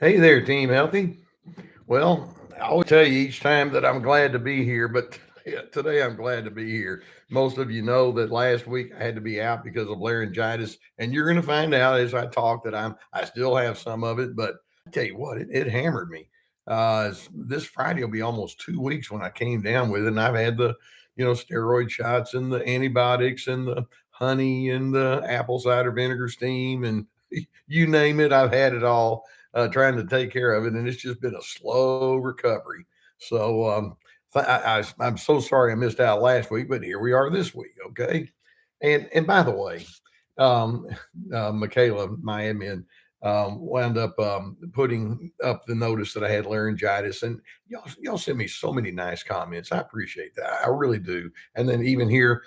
Hey there, Team Healthy. Well, I always tell you each time that I'm glad to be here, but today I'm glad to be here. Most of you know that last week I had to be out because of laryngitis, and you're going to find out as I talk that I still have some of it. But I tell you what, it hammered me. This Friday will be almost 2 weeks when I came down with it, and I've had the steroid shots and the antibiotics and the honey and the apple cider vinegar steam and you name it, I've had it all trying to take care of it, and it's just been a slow recovery. So I'm so sorry I missed out last week, but here we are this week. Okay, and by the way, um, Michaela, my admin, wound up putting up the notice that I had laryngitis, and y'all send me so many nice comments. I appreciate that. I really do. And then even here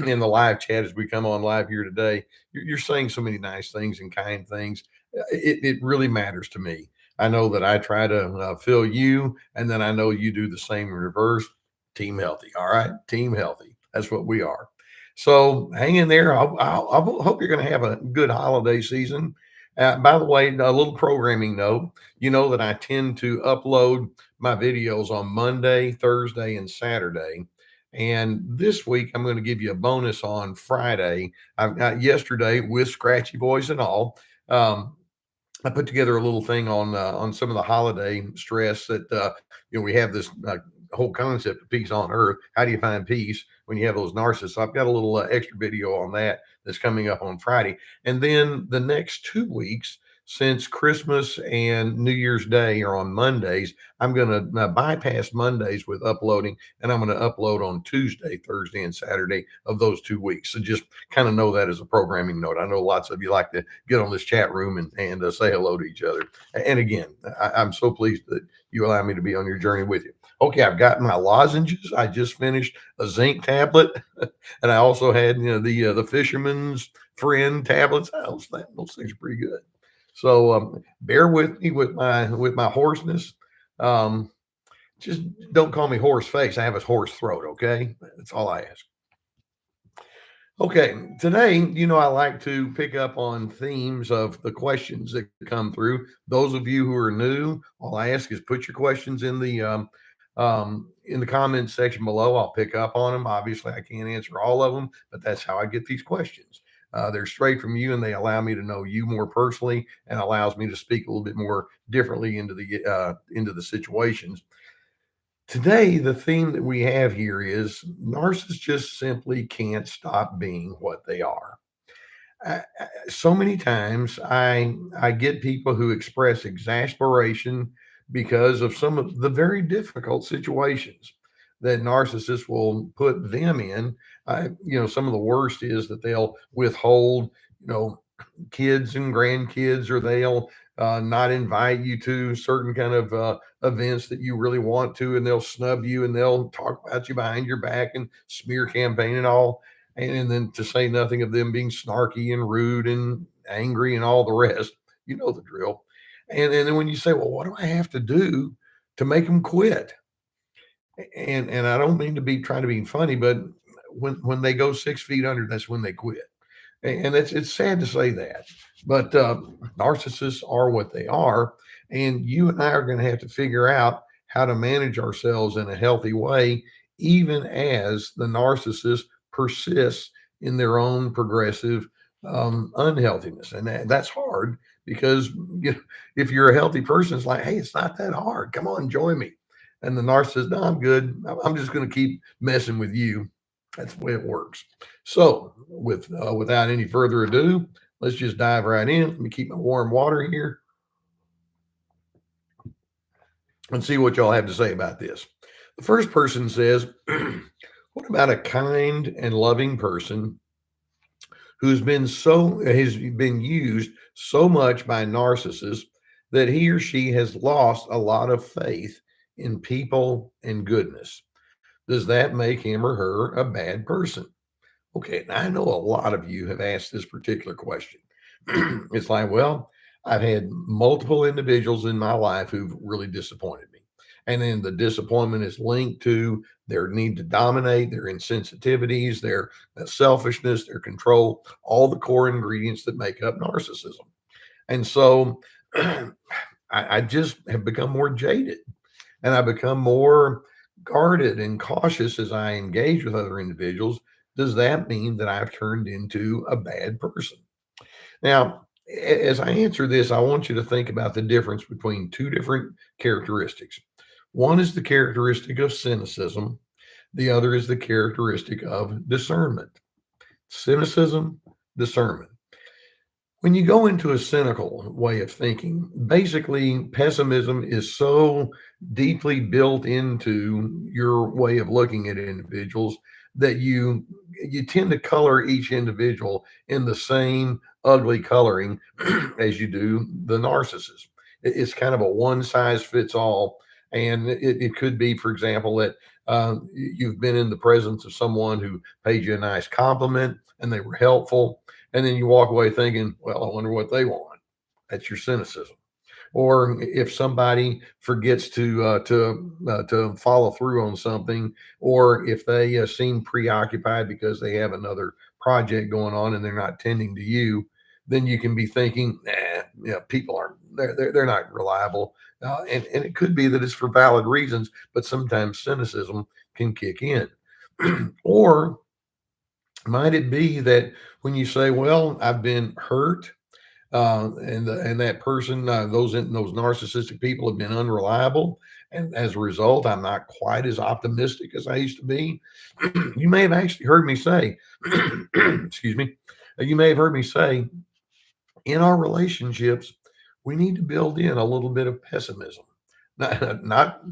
in the live chat as we come on live here today, you're saying so many nice things and kind things. It really matters to me. I know that I try to fill you, and then I know you do the same in reverse. Team healthy. All right. Team healthy. That's what we are. So hang in there. I hope you're going to have a good holiday season. By the way, a little programming note, you know that I tend to upload my videos on Monday, Thursday, and Saturday. And this week, I'm going to give you a bonus on Friday. I've got yesterday with scratchy voice and all. I put together a little thing on some of the holiday stress that we have this whole concept of peace on earth. How do you find peace when you have those narcissists? So I've got a little extra video on that that's coming up on Friday, and then the next 2 weeks. Since Christmas and New Year's Day are on Mondays, I'm going to bypass Mondays with uploading, and I'm going to upload on Tuesday, Thursday, and Saturday of those 2 weeks. So just kind of know that as a programming note. I know lots of you like to get on this chat room and say hello to each other. And again, I'm so pleased that you allow me to be on your journey with you. Okay, I've got my lozenges. I just finished a zinc tablet, and I also had the fisherman's friend tablets. Those things are pretty good. So bear with me with my hoarseness. Um, just don't call me horse face. I have a hoarse throat. Okay, that's all I ask. Okay, today, I like to pick up on themes of the questions that come through. Those of you who are new, all I ask is put your questions in the comments section below. I'll pick up on them. Obviously, I can't answer all of them, but that's how I get these questions. They're straight from you, and they allow me to know you more personally, and allows me to speak a little bit more differently into the situations. Today, the theme that we have here is narcissists just simply can't stop being what they are. So many times I get people who express exasperation because of some of the very difficult situations that narcissists will put them in. Some of the worst is that they'll withhold, you know, kids and grandkids, or they'll not invite you to certain kind of events that you really want to, and they'll snub you and they'll talk about you behind your back and smear campaign and all. And then to say nothing of them being snarky and rude and angry and all the rest. You know the drill. And then when you say, well, what do I have to do to make them quit? And I don't mean to be trying to be funny, but when they go 6 feet under, that's when they quit. And it's sad to say that, but narcissists are what they are, and you and I are going to have to figure out how to manage ourselves in a healthy way, even as the narcissist persists in their own progressive unhealthiness, and that's hard because if you're a healthy person, it's like, hey, it's not that hard. Come on, join me. And the narcissist, no, I'm good. I'm just going to keep messing with you. That's the way it works. So, without any further ado, let's just dive right in. Let me keep my warm water here and see what y'all have to say about this. The first person says, "What about a kind and loving person has been used so much by narcissists that he or she has lost a lot of faith in people and goodness? Does that make him or her a bad person?" Okay, now I know a lot of you have asked this particular question. It's like, well, I've had multiple individuals in my life who've really disappointed me. And then the disappointment is linked to their need to dominate, their insensitivities, their selfishness, their control, all the core ingredients that make up narcissism. And so I just have become more jaded, and I become more guarded and cautious as I engage with other individuals. Does that mean that I've turned into a bad person? Now, as I answer this, I want you to think about the difference between two different characteristics. One is the characteristic of cynicism, the other is the characteristic of discernment. Cynicism, discernment. When you go into a cynical way of thinking, basically pessimism is so deeply built into your way of looking at individuals that you tend to color each individual in the same ugly coloring as you do the narcissist. It's kind of a one size fits all. And it could be, for example, that you've been in the presence of someone who paid you a nice compliment and they were helpful, and then you walk away thinking, well, I wonder what they want. That's your cynicism. Or if somebody forgets to follow through on something, or if they seem preoccupied because they have another project going on and they're not tending to you, then you can be thinking, people aren't they're not reliable, and it could be that it's for valid reasons, but sometimes cynicism can kick in. Or might it be that when you say, well, I've been hurt, and that person, those narcissistic people have been unreliable, and as a result, I'm not quite as optimistic as I used to be. You may have actually heard me say, excuse me, you may have heard me say, in our relationships, we need to build in a little bit of pessimism, not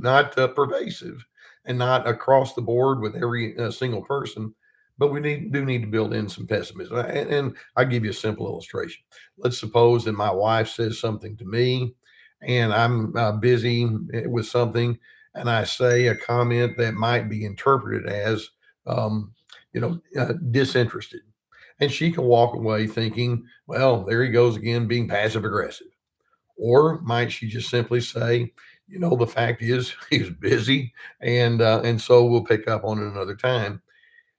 pervasive, and not across the board with every single person, but we do need to build in some pessimism. And I'll give you a simple illustration. Let's suppose that my wife says something to me, and I'm busy with something, and I say a comment that might be interpreted as, disinterested, and she can walk away thinking, well, there he goes again, being passive aggressive. Or might she just simply say, the fact is he's busy, and so we'll pick up on it another time.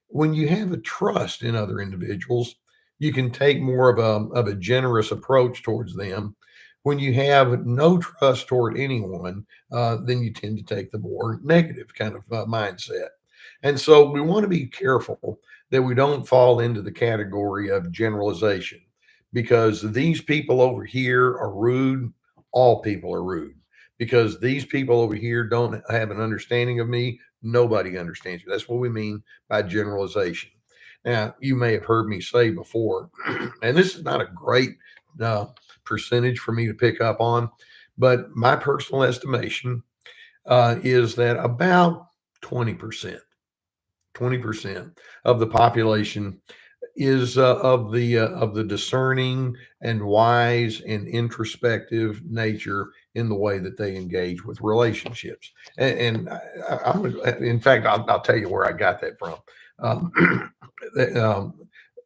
When you have a trust in other individuals, you can take more of a generous approach towards them. When you have no trust toward anyone, then you tend to take the more negative kind of mindset. And so we want to be careful that we don't fall into the category of generalization, because these people over here are rude. All people are rude. Because these people over here don't have an understanding of me. Nobody understands me. That's what we mean by generalization. Now, you may have heard me say before, and this is not a great uh, percentage for me to pick up on, but my personal estimation is that about 20%, 20% of the population is of the discerning and wise and introspective nature in the way that they engage with relationships. In fact, I'll tell you where I got that from. Um,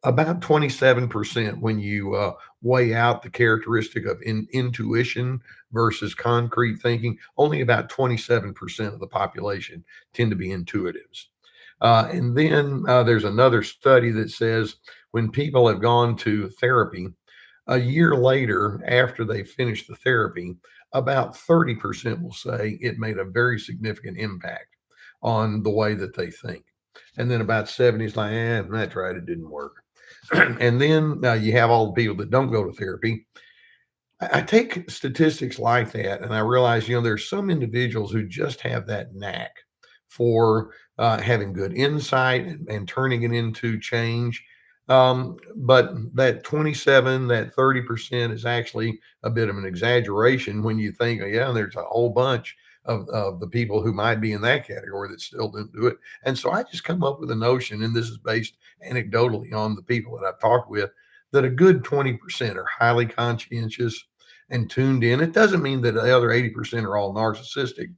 about 27% when you weigh out the characteristic of intuition versus concrete thinking. Only about 27% of the population tend to be intuitives. And then there's another study that says when people have gone to therapy, a year later, after they finish the therapy, about 30% will say it made a very significant impact on the way that they think. And then about 70 is like, that's right, it didn't work. And then you have all the people that don't go to therapy. I take statistics like that and I realize, there's some individuals who just have that knack for having good insight and turning it into change. But that 27, that 30% is actually a bit of an exaggeration when you think, yeah, there's a whole bunch of the people who might be in that category that still didn't do it. And so I just come up with a notion, and this is based anecdotally on the people that I've talked with, that a good 20% are highly conscientious and tuned in. It doesn't mean that the other 80% are all narcissistic.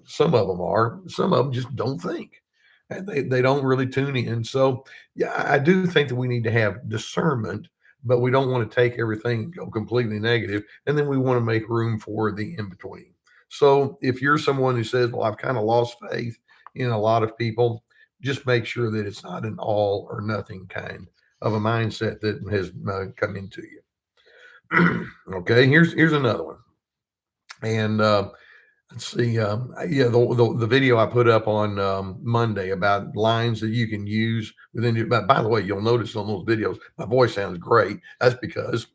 Some of them are, some of them just don't think. And they don't really tune in. So, yeah, I do think that we need to have discernment, but we don't want to take everything and go completely negative, and then we want to make room for the in between. So, if you're someone who says, well, I've kind of lost faith in a lot of people, just make sure that it's not an all or nothing kind of a mindset that has come into you. Okay, here's another one. And let's see. Yeah, the video I put up on Monday about lines that you can use within your. By the way, you'll notice on those videos, my voice sounds great. That's because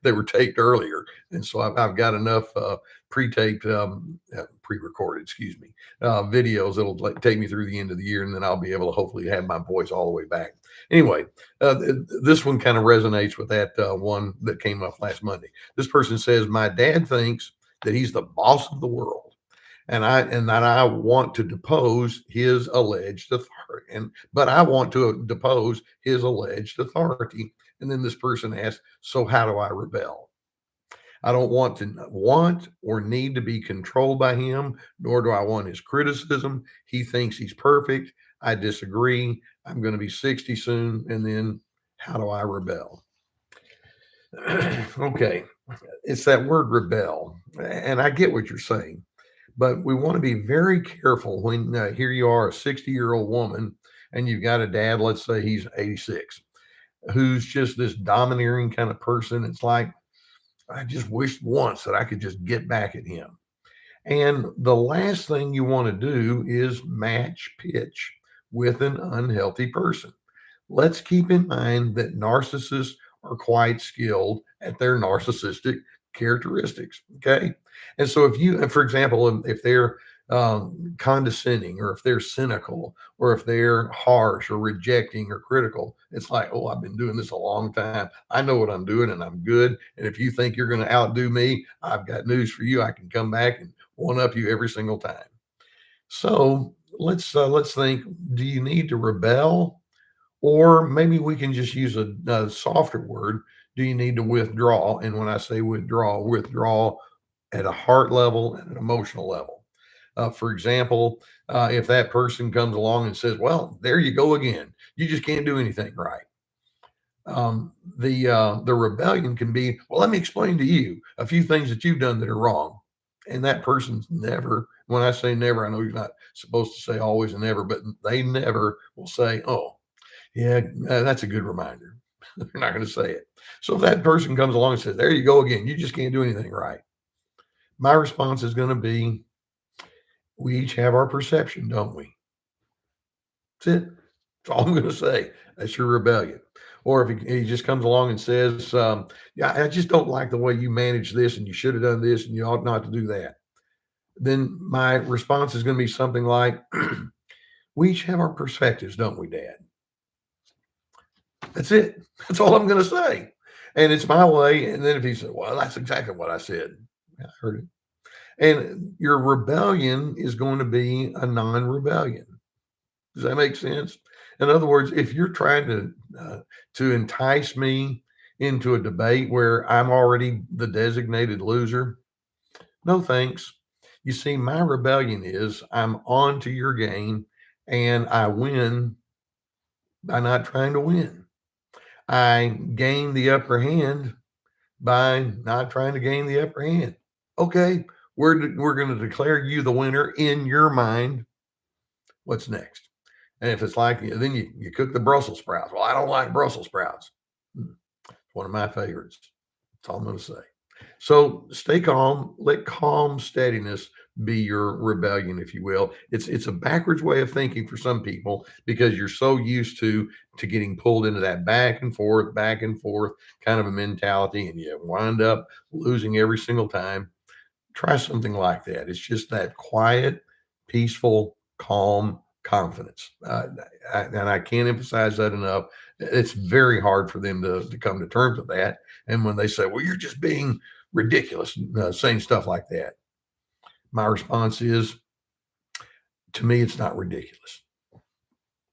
they were taped earlier, and so I've got enough pre-taped, pre-recorded, excuse me, videos that'll like take me through the end of the year, and then I'll be able to hopefully have my voice all the way back. Anyway, this one kind of resonates with that one that came up last Monday. This person says, "My dad thinks that he's the boss of the world, and that I want to depose his alleged authority. But I want to depose his alleged authority." And then this person asks, "So how do I rebel? I don't want or need to be controlled by him, nor do I want his criticism. He thinks he's perfect. I disagree. I'm going to be 60 soon. And then how do I rebel?" Okay, it's that word rebel. And I get what you're saying. But we want to be very careful when here you are, a 60-year-old woman, and you've got a dad, let's say he's 86, who's just this domineering kind of person. It's like, I just wished once that I could just get back at him. And the last thing you want to do is match pitch with an unhealthy person. Let's keep in mind that narcissists are quite skilled at their narcissistic characteristics. Okay. And so, if you, for example, if they're condescending, or if they're cynical, or if they're harsh or rejecting or critical, it's like, oh, I've been doing this a long time. I know what I'm doing and I'm good. And if you think you're going to outdo me, I've got news for you. I can come back and one up you every single time. So let's think, do you need to rebel? Or maybe we can just use a softer word. Do you need to withdraw? And when I say withdraw, withdraw at a heart level and an emotional level. For example, if that person comes along and says, "Well, there you go again. You just can't do anything right." The rebellion can be, "Well, let me explain to you a few things that you've done that are wrong." And that person's never, when I say never, I know you're not supposed to say always and never, but they never will say, "Oh, yeah, that's a good reminder." They're not going to say it. So if that person comes along and says, "There you go again, you just can't do anything right," my response is going to be, we each have our perception, don't we? That's it. That's all I'm going to say. That's your rebellion. Or if he just comes along and says, "Yeah, I just don't like the way you manage this, and you should have done this, and you ought not to do that," then my response is going to be something like, "We each have our perspectives, don't we, Dad?" That's it. That's all I'm going to say. And it's my way. And then if he said, "Well, that's exactly what I said," I heard it. And your rebellion is going to be a non rebellion. Does that make sense? In other words, if you're trying to entice me into a debate where I'm already the designated loser, no thanks. You see, my rebellion is I'm on to your game, and I win by not trying to win. I gain the upper hand by not trying to gain the upper hand. Okay, we're going to declare you the winner in your mind. What's next? And if it's like, then you cook the Brussels sprouts. "Well, I don't like Brussels sprouts." It's one of my favorites. That's all I'm going to say. So stay calm. Let calm steadiness be your rebellion, if you will. It's a backwards way of thinking for some people because you're so used to getting pulled into that back and forth kind of a mentality, and you wind up losing every single time. Try something like that. It's just that quiet, peaceful, calm confidence. And I can't emphasize that enough. It's very hard for them to come to terms with that. And when they say, "Well, you're just being ridiculous," saying stuff like that, my response is, to me, it's not ridiculous.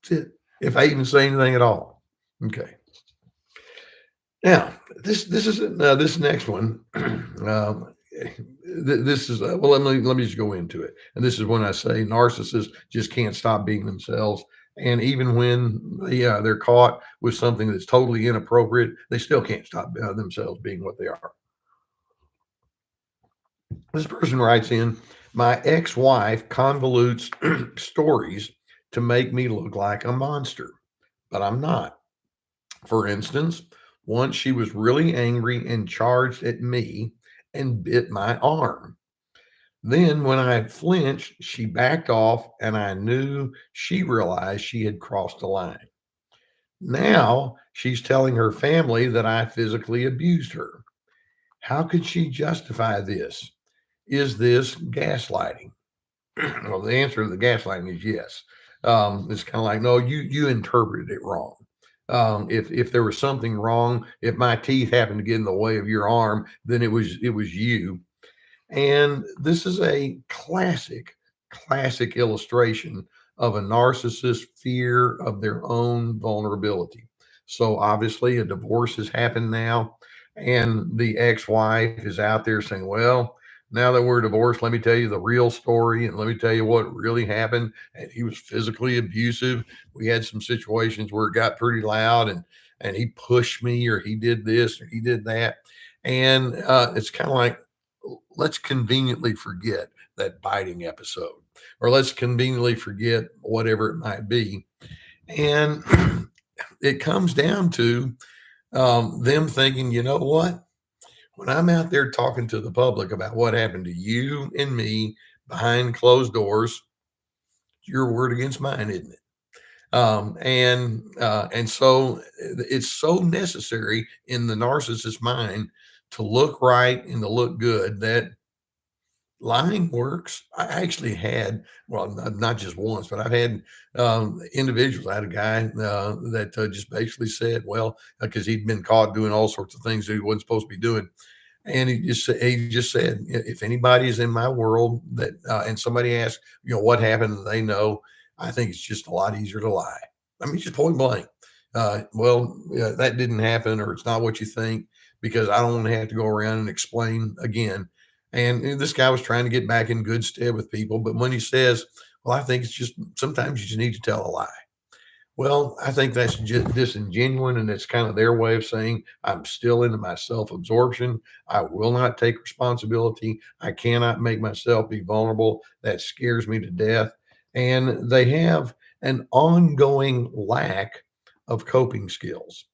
That's it. If I even say anything at all. Okay. Now, this is this next one. This is well. Let me just go into it. And this is when I say narcissists just can't stop being themselves. And even when they're caught with something that's totally inappropriate, they still can't stop themselves being what they are. This person writes in, "My ex-wife convolutes stories to make me look like a monster, but I'm not. For instance, once she was really angry and charged at me and bit my arm. Then, when I flinched, she backed off, and I knew she realized she had crossed the line. Now she's telling her family that I physically abused her. How could she justify this? Is this gaslighting? Well, the answer to the gaslighting is yes. It's kind of like, no, you interpreted it wrong. If there was something wrong, if my teeth happened to get in the way of your arm, then it was you. And this is a classic illustration of a narcissist's fear of their own vulnerability. So obviously, a divorce has happened now, and the ex-wife is out there saying, well, now that we're divorced, let me tell you the real story, and let me tell you what really happened. And he was physically abusive. We had some situations where it got pretty loud, and he pushed me, or he did this, or he did that. And it's kind of like, let's conveniently forget that biting episode, or let's conveniently forget whatever it might be. And it comes down to them thinking, you know what? When I'm out there talking to the public about what happened to you and me behind closed doors, your word against mine, isn't it? And so it's so necessary in the narcissist's mind to look right and to look good that lying works. I actually had, well, not just once, but I've had individuals. I had a guy that just basically said, well, because he'd been caught doing all sorts of things that he wasn't supposed to be doing. And he just said, if anybody is in my world that, and somebody asks, what happened, and they know, I think it's just a lot easier to lie. I mean, just point blank. Well, yeah, that didn't happen, or it's not what you think, because I don't want to have to go around and explain again. And this guy was trying to get back in good stead with people. But when he says, well, I think it's just sometimes you just need to tell a lie. Well, I think that's just disingenuous, and it's kind of their way of saying, I'm still into my self absorption. I will not take responsibility. I cannot make myself be vulnerable. That scares me to death. And they have an ongoing lack of coping skills.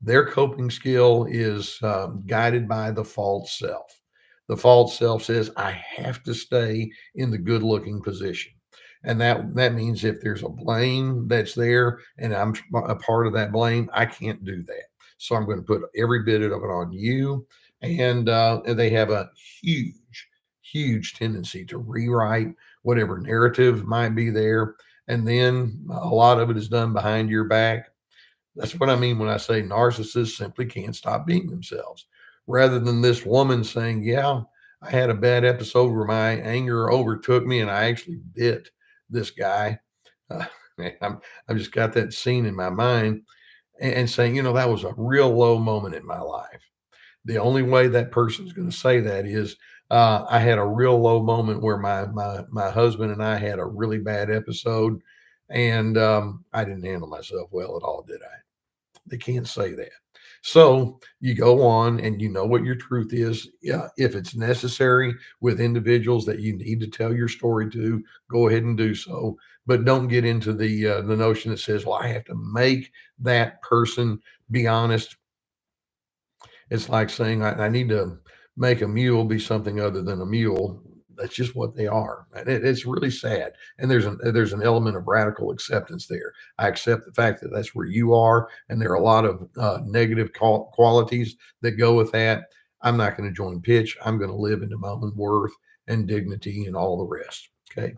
Their coping skill is guided by the false self. The false self says, I have to stay in the good looking position. And that means if there's a blame that's there and I'm a part of that blame, I can't do that. So I'm going to put every bit of it on you. And they have a huge tendency to rewrite whatever narrative might be there. And then a lot of it is done behind your back. That's what I mean when I say narcissists simply can't stop being themselves. Rather than this woman saying, yeah, I had a bad episode where my anger overtook me and I actually bit this guy. Uh, I've just got that scene in my mind, and saying, that was a real low moment in my life. The only way that person's going to say that is, I had a real low moment where my husband and I had a really bad episode, and I didn't handle myself well at all, did I? They can't say that. So you go on and you know what your truth is. Yeah, if it's necessary with individuals that you need to tell your story to, go ahead and do so. But don't get into the notion that says, well, I have to make that person be honest. It's like saying I need to make a mule be something other than a mule. That's just what they are. And it's really sad. And there's an element of radical acceptance there. I accept the fact that that's where you are, and there are a lot of negative qualities that go with that. I'm not going to join pitch. I'm going to live into my own worth and dignity and all the rest. Okay.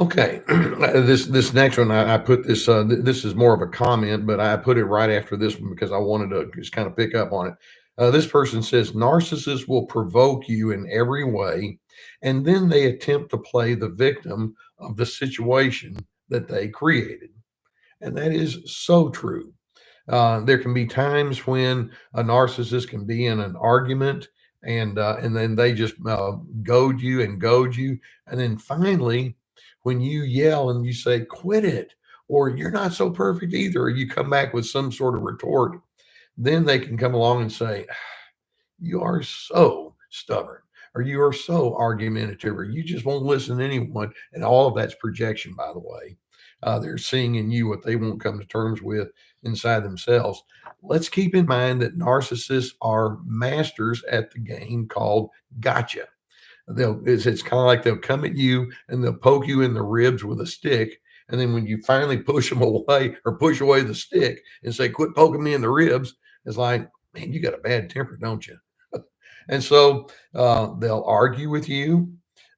Okay, this next one, I put this. This is more of a comment, but I put it right after this one because I wanted to just kind of pick up on it. This person says narcissists will provoke you in every way, and then they attempt to play the victim of the situation that they created, and that is so true. There can be times when a narcissist can be in an argument, and then they just goad you, and then finally, when you yell and you say, "Quit it," or "You're not so perfect either," or you come back with some sort of retort, then they can come along and say, you are so stubborn, or you are so argumentative, or you just won't listen to anyone. And all of that's projection, by the way. They're seeing in you what they won't come to terms with inside themselves. Let's keep in mind that narcissists are masters at the game called gotcha. It's kind of like they'll come at you and they'll poke you in the ribs with a stick. And then when you finally push them away or push away the stick and say, quit poking me in the ribs, it's like, man, you got a bad temper, don't you? And so they'll argue with you.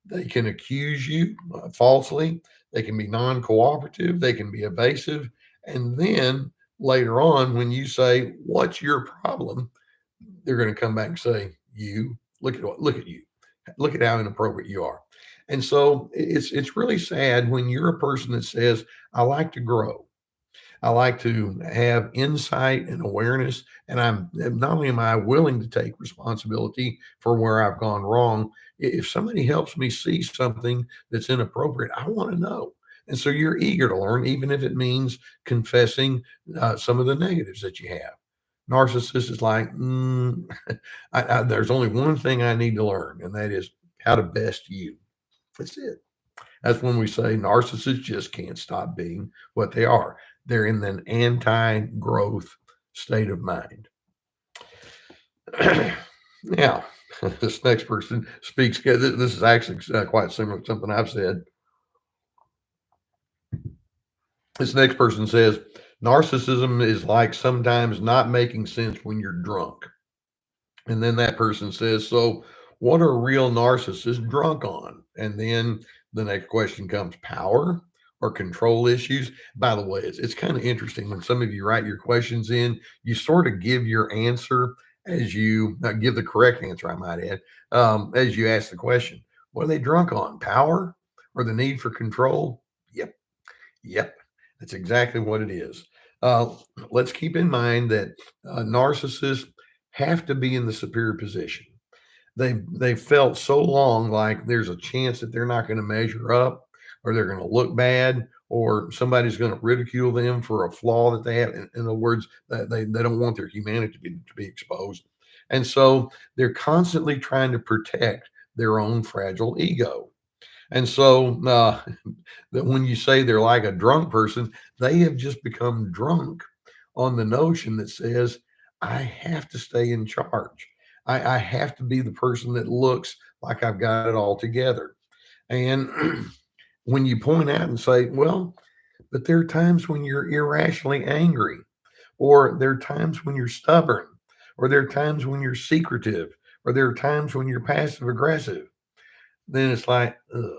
They can accuse you falsely. They can be non cooperative. They can be evasive. And then later on, when you say, what's your problem? They're going to come back and say, you look at you, look at how inappropriate you are. And so it's really sad when you're a person that says, I like to grow. I like to have insight and awareness. And I'm not only am I willing to take responsibility for where I've gone wrong, if somebody helps me see something that's inappropriate, I want to know. And so you're eager to learn, even if it means confessing some of the negatives that you have. Narcissist is like, there's only one thing I need to learn, and that is how to best you. That's it. That's when we say narcissists just can't stop being what they are. They're in an anti-growth state of mind. Now, this next person speaks. This is actually quite similar to something I've said. This next person says, narcissism is like sometimes not making sense when you're drunk. And then that person says, so what are real narcissists drunk on? And then the next question comes, power or control issues. By the way, it's kind of interesting when some of you write your questions in, you sort of give your answer as you give the correct answer, I might add, as you ask the question. What are they drunk on? Power or the need for control? Yep. Yep. That's exactly what it is. Uh, let's keep in mind that narcissists have to be in the superior position. They've felt so long like there's a chance that they're not going to measure up, or they're going to look bad, or somebody's going to ridicule them for a flaw that they have. In other words, they don't want their humanity to be exposed. And so they're constantly trying to protect their own fragile ego. And so that when you say they're like a drunk person, they have just become drunk on the notion that says, I have to stay in charge. I have to be the person that looks like I've got it all together. And when you point out and say, well, but there are times when you're irrationally angry, or there are times when you're stubborn, or there are times when you're secretive, or there are times when you're passive aggressive, then it's like, ugh.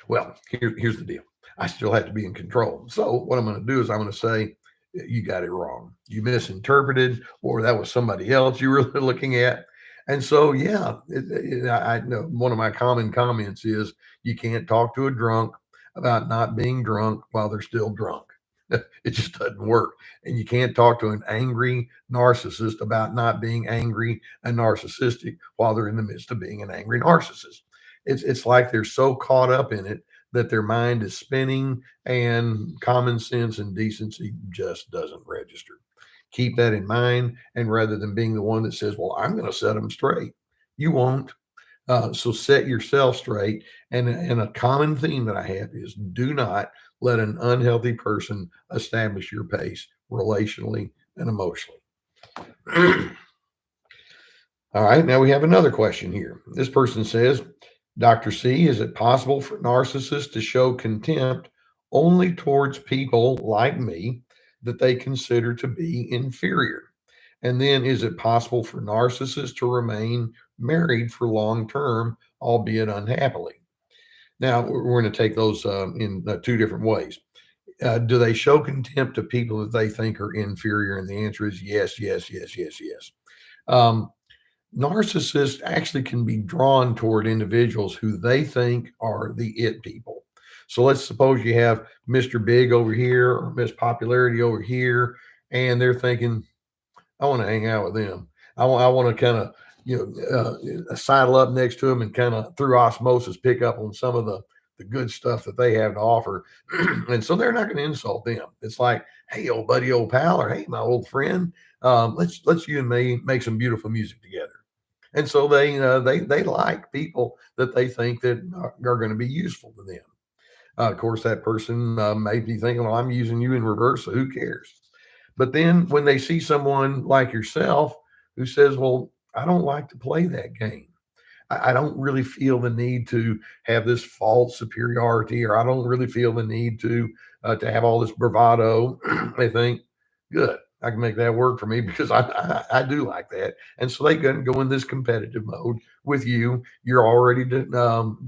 Well, here's the deal. I still have to be in control. So what I'm going to do is I'm going to say, you got it wrong. You misinterpreted, or that was somebody else you were looking at. And so, yeah, I know one of my common comments is you can't talk to a drunk about not being drunk while they're still drunk. It just doesn't work. And you can't talk to an angry narcissist about not being angry and narcissistic while they're in the midst of being an angry narcissist. It's like they're so caught up in it that their mind is spinning and common sense and decency just doesn't register. Keep that in mind. And rather than being the one that says, well, I'm going to set them straight, you won't. So set yourself straight. And a common theme that I have is do not let an unhealthy person establish your pace relationally and emotionally. All right, now we have another question here. This person says, Dr. C, is it possible for narcissists to show contempt only towards people like me that they consider to be inferior? And then is it possible for narcissists to remain married for long term, albeit unhappily? Now, we're going to take those in two different ways. Do they show contempt to people that they think are inferior? And the answer is yes, yes, yes, yes, yes. Um, Narcissists actually can be drawn toward individuals who they think are the it people. So let's suppose you have Mr. Big over here or Miss Popularity over here, and they're thinking, I want to hang out with them. I want to kind of, sidle up next to them and kind of through osmosis pick up on some of the good stuff that they have to offer. And so they're not going to insult them. It's like, hey, old buddy, old pal, or hey, my old friend, let's you and me make some beautiful music together. And so they like people that they think that are going to be useful to them. Of course, that person may be thinking, well, I'm using you in reverse, so who cares? But then when they see someone like yourself who says, well, I don't like to play that game. I don't really feel the need to have this false superiority, or I don't really feel the need to have all this bravado. They think, good, I can make that work for me because I do like that. And so they can go in this competitive mode with you. You're already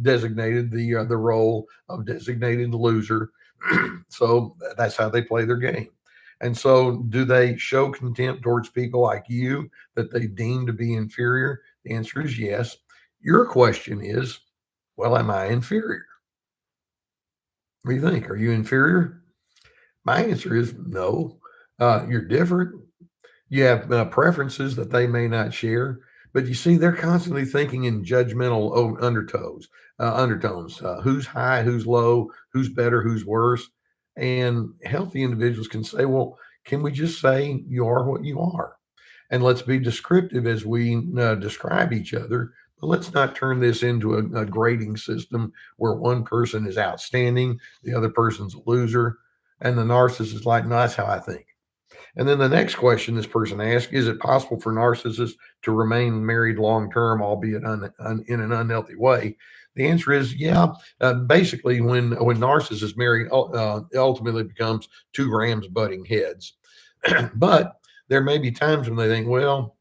designated the role of designated loser. So that's how they play their game. And so, do they show contempt towards people like you that they deem to be inferior? The answer is yes. Your question is, well, am I inferior? What do you think? Are you inferior? My answer is no. You're different. You have preferences that they may not share, but you see, they're constantly thinking in judgmental undertones. Who's high, who's low, who's better, who's worse. And healthy individuals can say, well, can we just say you are what you are? And let's be descriptive as we describe each other. But let's not turn this into a grading system where one person is outstanding, the other person's a loser, and the narcissist is like, no, that's how I think. And then the next question this person asked, is it possible for narcissists to remain married long term, albeit in an unhealthy way? The answer is yeah. Basically, when narcissists marry, ultimately becomes two rams butting heads. But there may be times when they think, well,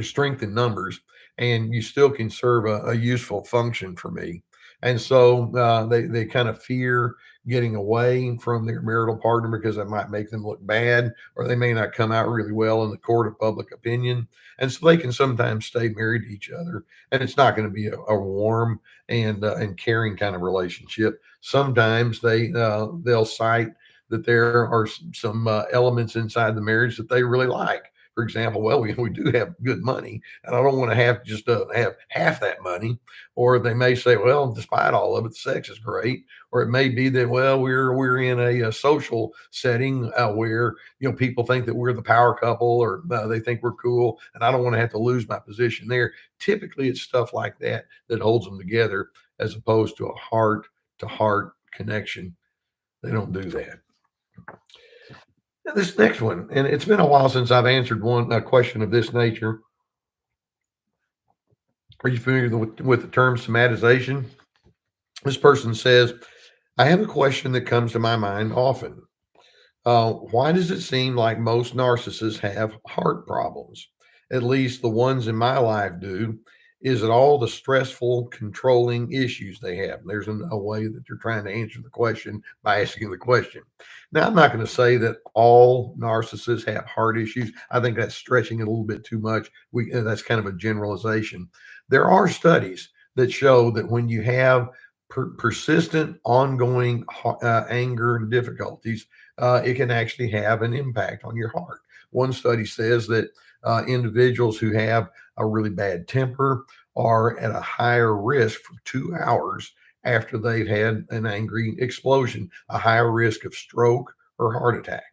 strength in numbers, and you still can serve a useful function for me. And so they kind of fear getting away from their marital partner because that might make them look bad, or they may not come out really well in the court of public opinion. And so they can sometimes stay married to each other, and it's not going to be a warm and caring kind of relationship. Sometimes they'll cite that there are some elements inside the marriage that they really like. For example, well, we do have good money, and I don't want to have just have half that money. Or they may say, well, despite all of it, the sex is great. Or it may be that, well, we're in a social setting where people think that we're the power couple, or they think we're cool, and I don't want to have to lose my position there. Typically, it's stuff like that that holds them together, as opposed to a heart to heart connection. They don't do that. Now, this next one, and it's been a while since I've answered a question of this nature. Are you familiar with the term somatization? This person says, I have a question that comes to my mind often. Why does it seem like most narcissists have heart problems? At least the ones in my life do. Is it all the stressful, controlling issues they have? There's a way that you're trying to answer the question by asking the question. Now, I'm not going to say that all narcissists have heart issues. I think that's stretching it a little bit too much. That's kind of a generalization. There are studies that show that when you have persistent, ongoing anger and difficulties, it can actually have an impact on your heart. One study says that individuals who have a really bad temper are at a higher risk for 2 hours after they've had an angry explosion, a higher risk of stroke or heart attack.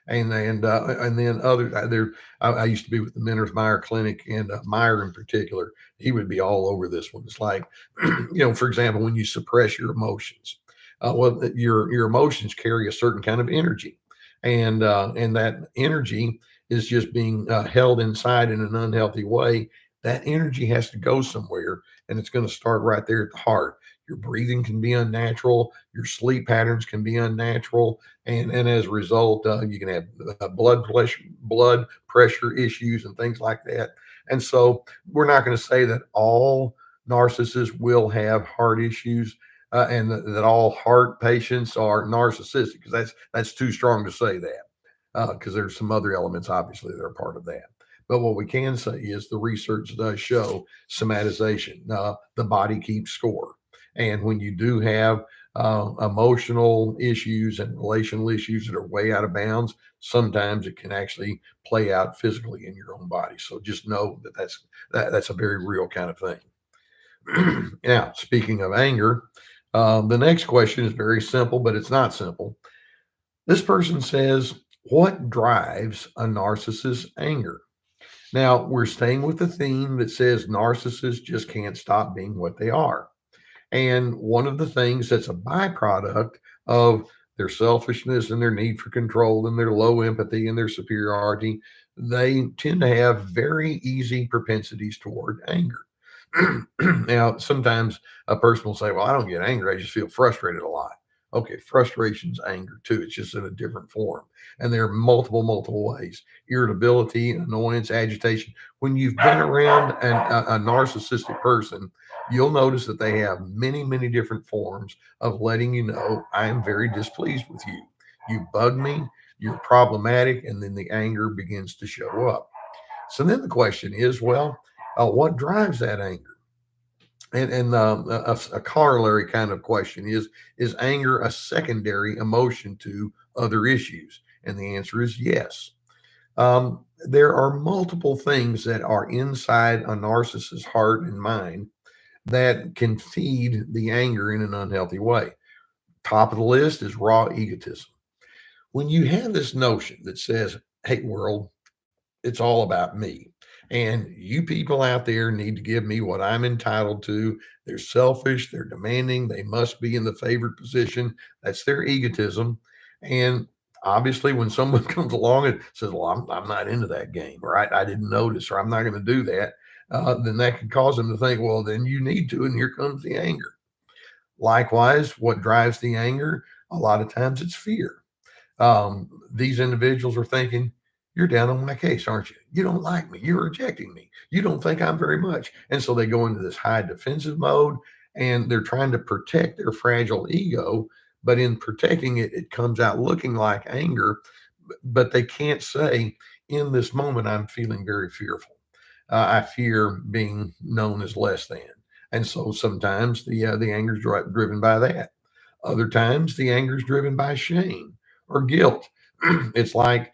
And then others. I used to be with the Mennersmeyer Clinic, and Meyer in particular, he would be all over this one. It's like, for example, when you suppress your emotions, well, your emotions carry a certain kind of energy, and that energy is just being held inside in an unhealthy way. That energy has to go somewhere, and it's going to start right there at the heart. Your breathing can be unnatural. Your sleep patterns can be unnatural, and as a result, you can have blood pressure issues and things like that. And so, we're not going to say that all narcissists will have heart issues, and that all heart patients are narcissistic, because that's too strong to say that, because there's some other elements obviously that are part of that. But what we can say is the research does show somatization. The body keeps score. And when you do have emotional issues and relational issues that are way out of bounds, sometimes it can actually play out physically in your own body. So just know that that's a very real kind of thing. Now, speaking of anger, the next question is very simple, but it's not simple. This person says, what drives a narcissist's anger? Now, we're staying with the theme that says narcissists just can't stop being what they are. And one of the things that's a byproduct of their selfishness and their need for control and their low empathy and their superiority, they tend to have very easy propensities toward anger. Now, sometimes a person will say, well, I don't get angry. I just feel frustrated a lot. Okay, frustration's anger too. It's just in a different form. And there are multiple ways: irritability, annoyance, agitation. When you've been around a narcissistic person, you'll notice that they have many different forms of letting you know, I am very displeased with you. You bug me, you're problematic, and then the anger begins to show up. So then the question is, well, what drives that anger? And a corollary kind of question is anger a secondary emotion to other issues? And the answer is yes. There are multiple things that are inside a narcissist's heart and mind that can feed the anger in an unhealthy way. Top of the list is raw egotism. When you have this notion that says, hey, world, it's all about me. And you people out there need to give me what I'm entitled to. They're selfish, they're demanding, they must be in the favored position. That's their egotism. And obviously, when someone comes along and says, well, I'm not into that game, or I didn't notice, or I'm not going to do that, then that could cause them to think, well, then you need to. And here comes the anger. Likewise, what drives the anger? A lot of times it's fear. These individuals are thinking, you're down on my case, aren't you? You don't like me. You're rejecting me. You don't think I'm very much. And so they go into this high defensive mode and they're trying to protect their fragile ego. But in protecting it, it comes out looking like anger, but they can't say, in this moment, I'm feeling very fearful. I fear being known as less than. And so sometimes the anger is driven by that. Other times the anger is driven by shame or guilt. It's like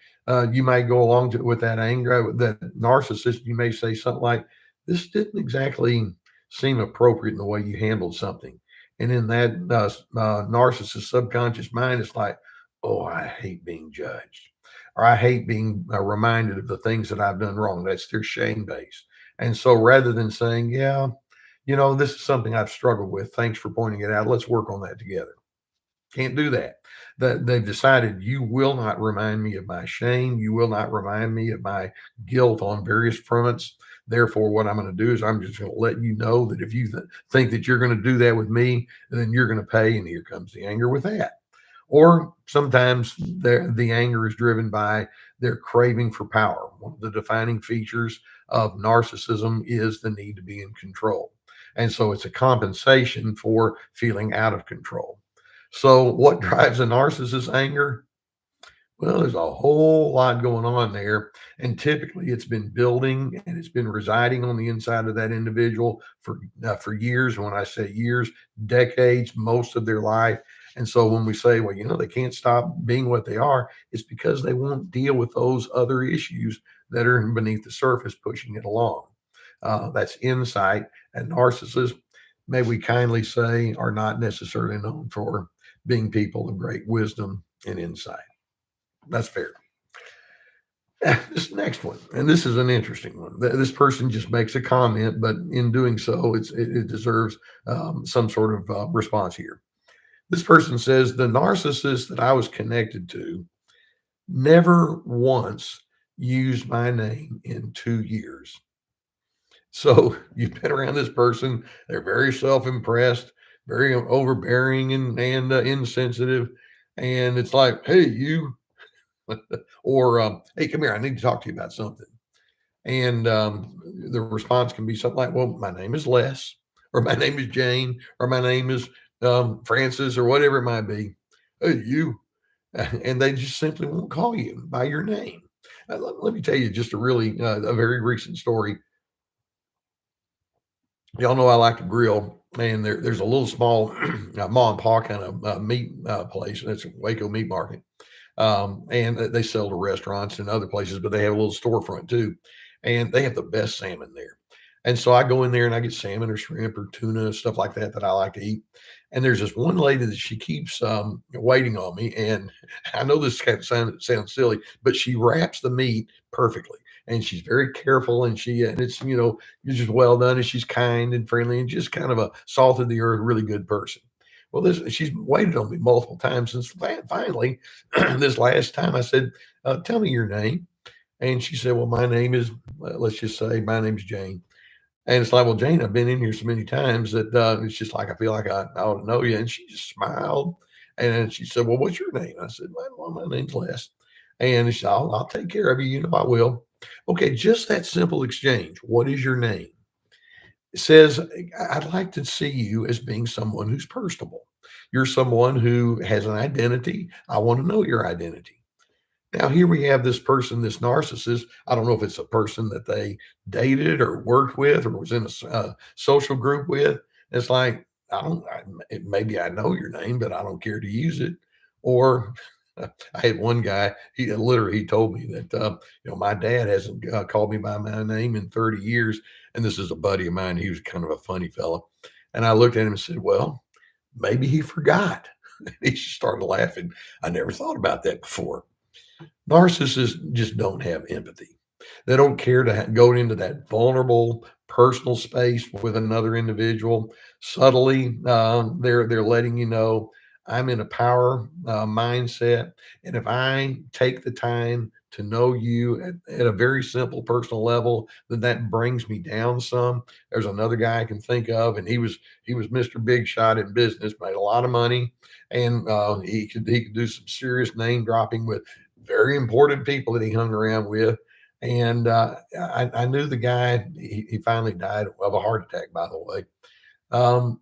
you might go along with that anger, that narcissist. You may say something like, "This didn't exactly seem appropriate in the way you handled something." And in that narcissist subconscious mind, it's like, "Oh, I hate being judged," or "I hate being reminded of the things that I've done wrong." That's their shame base. And so rather than saying, "Yeah, this is something I've struggled with. Thanks for pointing it out. Let's work on that together." Can't do that. That they've decided, you will not remind me of my shame. You will not remind me of my guilt on various fronts. Therefore, what I'm going to do is I'm just going to let you know that if you think that you're going to do that with me, then you're going to pay. And here comes the anger with that. Or sometimes the anger is driven by their craving for power. One of the defining features of narcissism is the need to be in control. And so it's a compensation for feeling out of control. So, what drives a narcissist's anger? Well, there's a whole lot going on there. And typically it's been building and it's been residing on the inside of that individual for years. And when I say years, decades, most of their life. And so when we say, well, they can't stop being what they are, it's because they won't deal with those other issues that are beneath the surface pushing it along. That's insight. And narcissists, may we kindly say, are not necessarily known for being people of great wisdom and insight. That's fair. This next one, and this is an interesting one. This person just makes a comment, but in doing so, it deserves some sort of response here. This person says, the narcissist that I was connected to never once used my name in 2 years. So you've been around this person. They're very self-impressed, very overbearing and insensitive. And it's like, hey, you, or hey, come here, I need to talk to you about something. And the response can be something like, well, my name is Les, or my name is Jane, or my name is Francis, or whatever it might be. Hey, you. And they just simply won't call you by your name. Let me tell you just a very recent story. Y'all know I like to grill, and there's a little small mom and pop kind of meat place, and it's a Waco meat market. And they sell to restaurants and other places, but they have a little storefront too, and they have the best salmon there. And so I go in there and I get salmon or shrimp or tuna, stuff like that I like to eat. And there's this one lady that she keeps waiting on me, and I know this kind of sounds silly, but she wraps the meat perfectly, and she's very careful, and it's it's just well done, and she's kind and friendly and just kind of a salt of the earth, really good person. Well, she's waited on me multiple times since finally this last time I said, tell me your name. And she said, well, my name is, let's just say my name's Jane. And it's like, well, Jane, I've been in here so many times that it's just like, I feel like I ought to know you. And she just smiled. And then she said, well, what's your name? I said, well, my name's Les. And she said, I'll take care of you. You know, I will. Okay. Just that simple exchange. What is your name? It says, I'd like to see you as being someone who's personable. You're someone who has an identity. I want to know your identity. Now, here we have this person, this narcissist. I don't know if it's a person that they dated or worked with or was in a social group with. It's like, maybe I know your name, but I don't care to use it. Or I had one guy, he told me that, my dad hasn't called me by my name in 30 years. And this is a buddy of mine. He was kind of a funny fellow. And I looked at him and said, well, maybe he forgot. He started laughing. I never thought about that before. Narcissists just don't have empathy. They don't care to go into that vulnerable personal space with another individual. Subtly, they're letting you know I'm in a power mindset, and if I take the time to know you at a very simple personal level, then that brings me down some. There's another guy I can think of, and he was Mr. Big Shot in business, made a lot of money, and he could do some serious name dropping with very important people that he hung around with. And I knew the guy, he finally died of a heart attack, by the way. Um,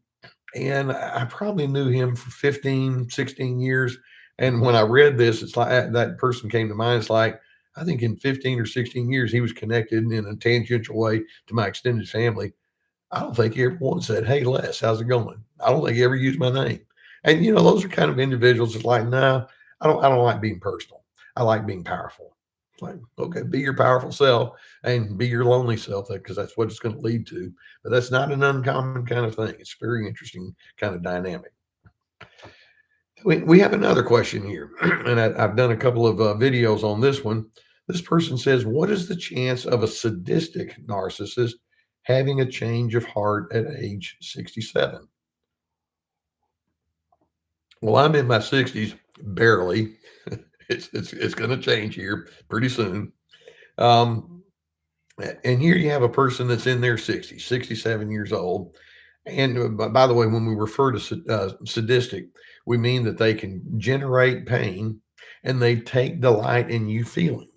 and I probably knew him for 15, 16 years. And when I read this, it's like that person came to mind. It's like, I think in 15 or 16 years, he was connected in a tangential way to my extended family. I don't think he ever once said, hey, Les, how's it going? I don't think he ever used my name. And those are kind of individuals that's like, no, I don't like being personal. I like being powerful. It's like, okay, be your powerful self and be your lonely self, because that's what it's going to lead to. But that's not an uncommon kind of thing. It's very interesting kind of dynamic. We have another question here, and I've done a couple of videos on this one. This person says, what is the chance of a sadistic narcissist having a change of heart at age 67? Well, I'm in my 60s, barely. It's going to change here pretty soon. Um, and here you have a person that's in their 60s, 67 years old. And by the way, when we refer to sadistic, we mean that they can generate pain and they take delight in you feeling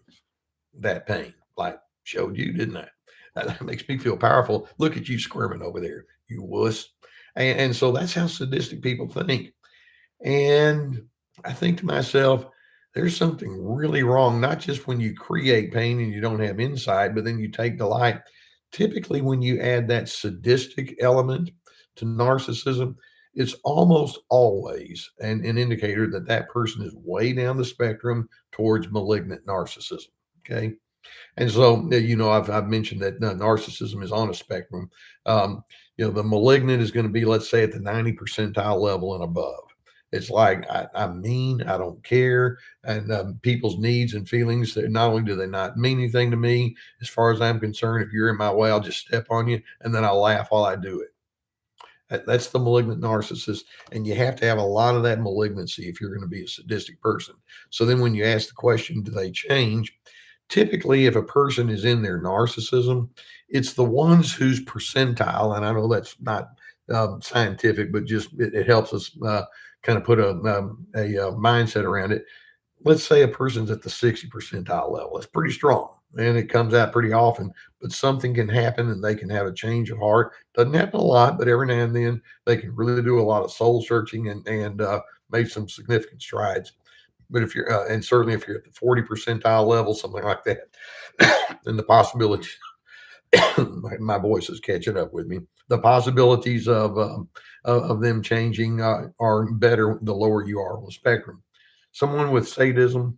that pain, like showed you, didn't I? That makes me feel powerful. Look at you squirming over there, you wuss. And so that's how sadistic people think. And I think to myself, there's something really wrong, not just when you create pain and you don't have insight, but then you take delight. Typically, when you add that sadistic element to narcissism, it's almost always an indicator that that person is way down the spectrum towards malignant narcissism. Okay. And so, I've mentioned that narcissism is on a spectrum. The malignant is going to be, let's say, at the 90 percentile level and above. It's like, I'm mean, I don't care. And people's needs and feelings, not only do they not mean anything to me, as far as I'm concerned, if you're in my way, I'll just step on you and then I'll laugh while I do it. That's the malignant narcissist. And you have to have a lot of that malignancy if you're going to be a sadistic person. So then when you ask the question, do they change? Typically, if a person is in their narcissism, it's the ones whose percentile, and I know that's not scientific, but just it helps us kind of put a mindset around it. Let's say a person's at the 60 percentile level. That's pretty strong and it comes out pretty often, but something can happen and they can have a change of heart. Doesn't happen a lot, but every now and then they can really do a lot of soul searching and make some significant strides. But if you're, and certainly if you're at the 40 percentile level, something like that, then the possibility, my voice is catching up with me. The possibilities of them changing are better the lower you are on the spectrum. Someone with sadism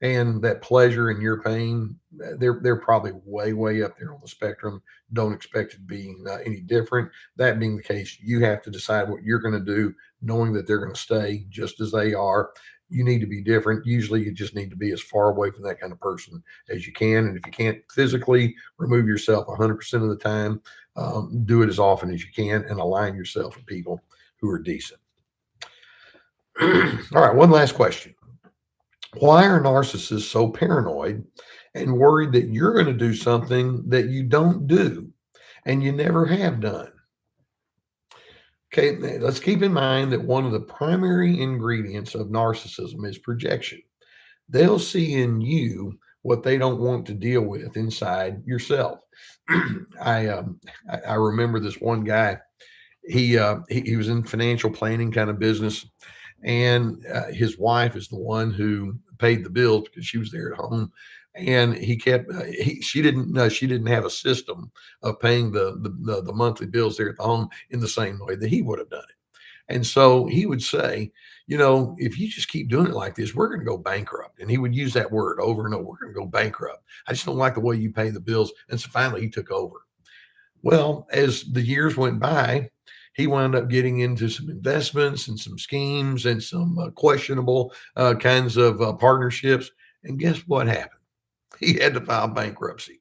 and that pleasure in your pain, they're probably way up there on the spectrum. Don't expect it to be any different. That being the case, you have to decide what you're going to do, knowing that they're going to stay just as they are. You need to be different. Usually, you just need to be as far away from that kind of person as you can. And if you can't physically remove yourself 100% of the time, do it as often as you can and align yourself with people who are decent. All right, one last question. Why are narcissists so paranoid and worried that you're going to do something that you don't do? and you never have done. Okay, let's keep in mind that one of the primary ingredients of narcissism is projection. They'll see in you what they don't want to deal with inside yourself. I remember this one guy. He was in financial planning kind of business, and his wife is the one who paid the bills because she was there at home. And he kept she didn't have a system of paying the monthly bills there at the home in the same way that he would have done it. And so he would say, if you just keep doing it like this, we're going to go bankrupt. And he would use that word over and over. We're going to go bankrupt. I just don't like the way you pay the bills. And so finally he took over. Well, as the years went by, he wound up getting into some investments and some schemes and some questionable kinds of partnerships. And guess what happened? He had to file bankruptcy.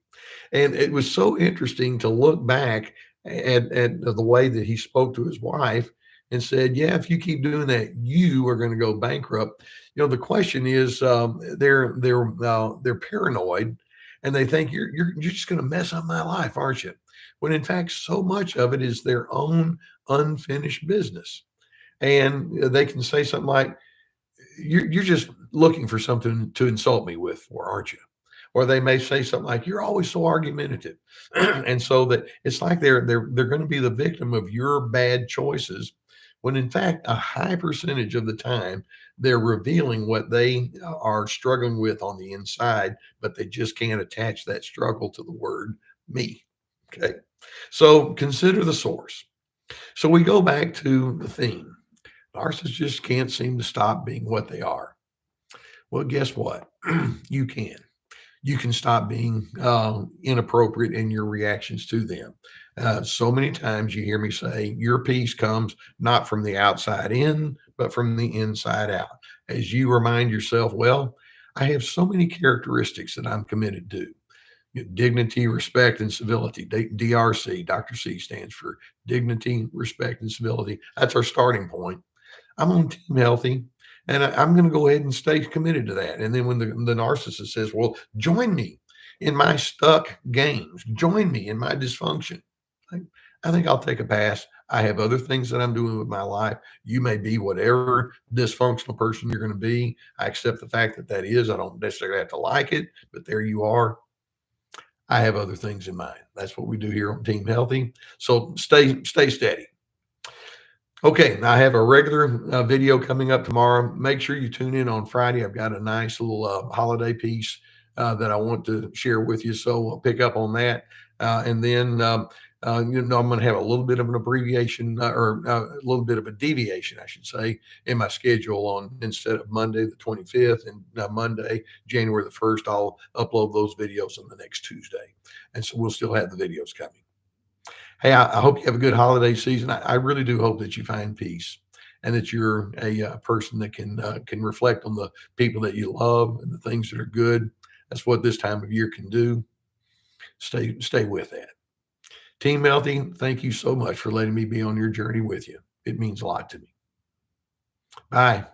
And it was so interesting to look back at the way that he spoke to his wife and said, "Yeah, if you keep doing that, you are going to go bankrupt." The question is, they're paranoid, and they think you're just going to mess up my life, aren't you? When in fact, so much of it is their own unfinished business, and they can say something like, "You're just looking for something to insult me with, or aren't you?" Or they may say something like, "You're always so argumentative," and so that it's like they're going to be the victim of your bad choices, when in fact a high percentage of the time they're revealing what they are struggling with on the inside, but they just can't attach that struggle to the word me. Okay, so consider the source. So we go back to the theme. Narcissists just can't seem to stop being what they are. Well, guess what? You can. You can stop being inappropriate in your reactions to them. So many times you hear me say, your peace comes not from the outside in, but from the inside out. As you remind yourself, well, I have so many characteristics that I'm committed to. Dignity, respect, and civility. DRC, Dr. C stands for dignity, respect, and civility. That's our starting point. I'm on Team Healthy, and I'm going to go ahead and stay committed to that. And then when the narcissist says, "Well, join me in my stuck games, join me in my dysfunction," I think I'll take a pass. I have other things that I'm doing with my life. You may be whatever dysfunctional person you're going to be. I accept the fact that that is. I don't necessarily have to like it, but there you are. I have other things in mind. That's what we do here on Team Healthy. So stay steady. Okay, I have a regular video coming up tomorrow. Make sure you tune in on Friday. I've got a nice little holiday piece that I want to share with you. So we'll pick up on that. And then, I'm going to have a little bit of an abbreviation or a little bit of a deviation, I should say, in my schedule on instead of Monday, the 25th and Monday, January the 1st, I'll upload those videos on the next Tuesday. And so we'll still have the videos coming. Hey, I hope you have a good holiday season. I really do hope that you find peace and that you're a person that can reflect on the people that you love and the things that are good. That's what this time of year can do. Stay with that. Team Healthy, thank you so much for letting me be on your journey with you. It means a lot to me. Bye.